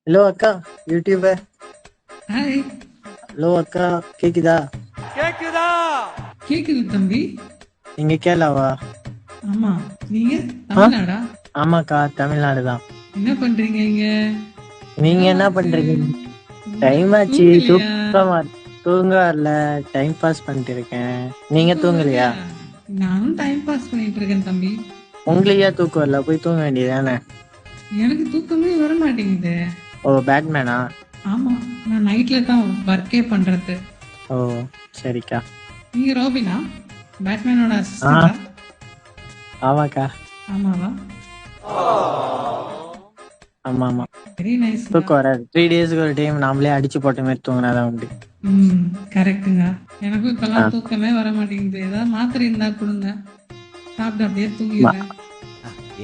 Hello அக்கா, YouTuber. Hi. Hello அக்கா, கேக்குதா? கேக்குது தம்பி. நீங்க கேரளாவா? ஆமா. நீங்க ஆ? தமிழ்நாடா? ஆமாக்கா, தமிழ்நாடு தான். என்ன பண்றீங்க இங்க? நீங்க என்ன நேரமாச்சு. பண்றீங்க? டைம் ஆச்சு, தூங்கலையா? தூக்கமா தூங்க வரல. டைம் பாஸ் பண்ணிட்டு இருக்கேன். நீங்க தூக்கம் தூங்கலையா? வரலையா? நானும் டைம் பாஸ் பண்ணிட்டு இருக்கேன் தம்பி. உங்களுக்கு ஏன் தூக்கம் வரல? போய் தூங்க வேண்டியதானே. எனக்கு தூக்கமே வர மாட்டேங்குது. ஓ, பேட்மேனா? ஆமா, நான் நைட்ல தான் ஒர்க்கே பண்றது. ஓ, சரிக்கா. நீங்க ராபினா? பேட்மேனோட ஆ, அசிஸ்டண்டா? ஆமாக்கா. ஆமாவா? ஆமா ஆமா. Very nice. தூக்கம் வராது. 3 டேஸ்க்கு ஒரு டைம் நாமளே அடிச்சு போட்ட மாதிரி தூங்கினாதான் உண்டு. கரெக்ட்டுங்க. எனக்கும் இப்பெல்லாம் தூக்கமே வர மாட்டேங்குது. ஏதாவது மாத்திரை இருந்தா கொடுங்க, சாப்பிட்டு அப்படியே தூங்கிடுறேன்.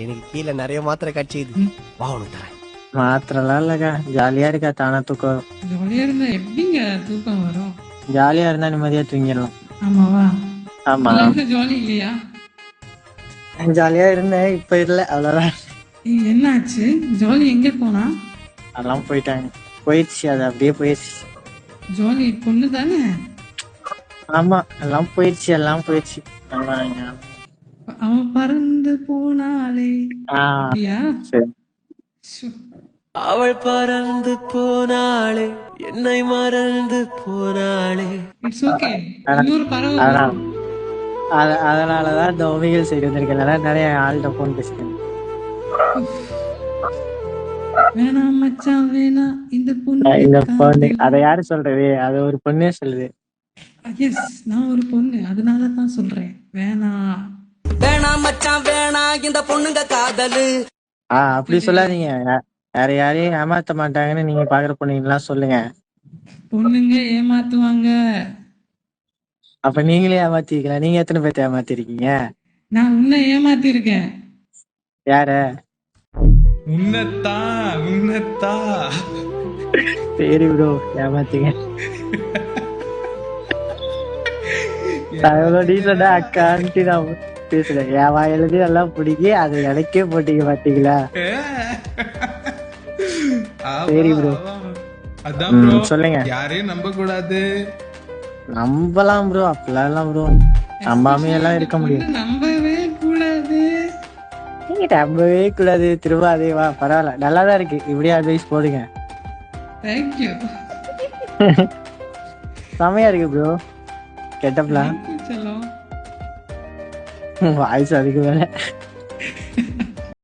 எனக்கு கீழே நிறைய மாத்திரை கட்சிது. வா உனக்கு தரேன். மாத்திரலாம் இல்லக்கா, ஜாலியா இருக்கா, தானா தூக்கம் வரும். ஜாலியா இருந்தா எப்படிங்க தூக்கம் வரும்? ஜாலியா இருந்தா நிம்மதியா தூங்கிடலாம். ஆமாவா? ஆமா, லைஃப்ல ஜாலி இல்லையா? ஜாலியா இருந்தேன், இப்ப இல்ல, அவ்வளவுதான். என்ன ஆச்சு? ஜாலி எங்க போனா? அதெல்லாம் போயிட்டாங்க, போயிடுச்சு, அது அப்படியே போயிடுச்சு. ஜாலி பொண்ணு தானே? ஆமா, எல்லாம் போயிடுச்சு, எல்லாம் போயிடுச்சு. ஆமாங்க. அவ பறந்து போனாலே. ஆ, அப்படியா? சரி. ஷோ. அவள் பறந்து போனாளே, என்னை மறந்து போனாளே. It's okay. இன்னொரு பறவை அதான் வரும். அதனாலதான் இந்த ஒமிகள் சைடு வந்திருக்கனால நிறைய ஆள்கிட்ட போன் பேசுறேன். வேணாம் மச்சான் வேணாம் இந்த இந்த பொண்ணு, பொண்ணு. அதை யாரு சொல்றது? அது ஒரு பொண்ணே சொல்லுது. எஸ், நான் ஒரு பொண்ணு, அதனால தான் சொல்றேன் வேணாம். வேணாம் மச்சான் வேணாம் இந்த பொண்ணுங்க காதலு. அப்படி சொல்லாதீங்க. வேற யாரையும் ஏமாத்த மாட்டாங்கன்னு நீங்க பாக்குற பொண்ணுங்கலாம் சொல்லுங்க. பொண்ணுங்க ஏமாத்துவாங்க. அப்ப நீங்களே ஏமாத்திக்கலாம். நீங்க எத்தனை பேர்த்த ஏமாத்திருக்கீங்க? நான் உன்னை ஏமாத்தி இருக்கேன். யார? உன்னத்தா. சரி ப்ரோ, ஏமாத்தீங்க. டீசண்டா அக்கான்ட்டு நான் பேசுறேன். என் வாயிலது எல்லாம் பிடிக்கி அதை எனக்கே போட்டீங்க பாத்தீங்களா? சரி ப்ரோ, அதான் ப்ரோ, சொல்லுங்க. யாரையும் நம்ப கூடாது. நம்பலாம் ப்ரோ, அப்பெல்லாம் ப்ரோ நம்பாம எல்லாம் இருக்க முடியும். நம்பவே கூடாது. நீங்க நம்பவே கூடாது. திரும்ப அதே வா, பரவாயில்ல, நல்லாதான் இருக்கு. இப்படியே அட்வைஸ் போடுங்க. தேங்க்யூ. செமையா இருக்கு ப்ரோ கெட்டப்லாம். செல்லம். வாய்ஸ் அதுக்கு மேல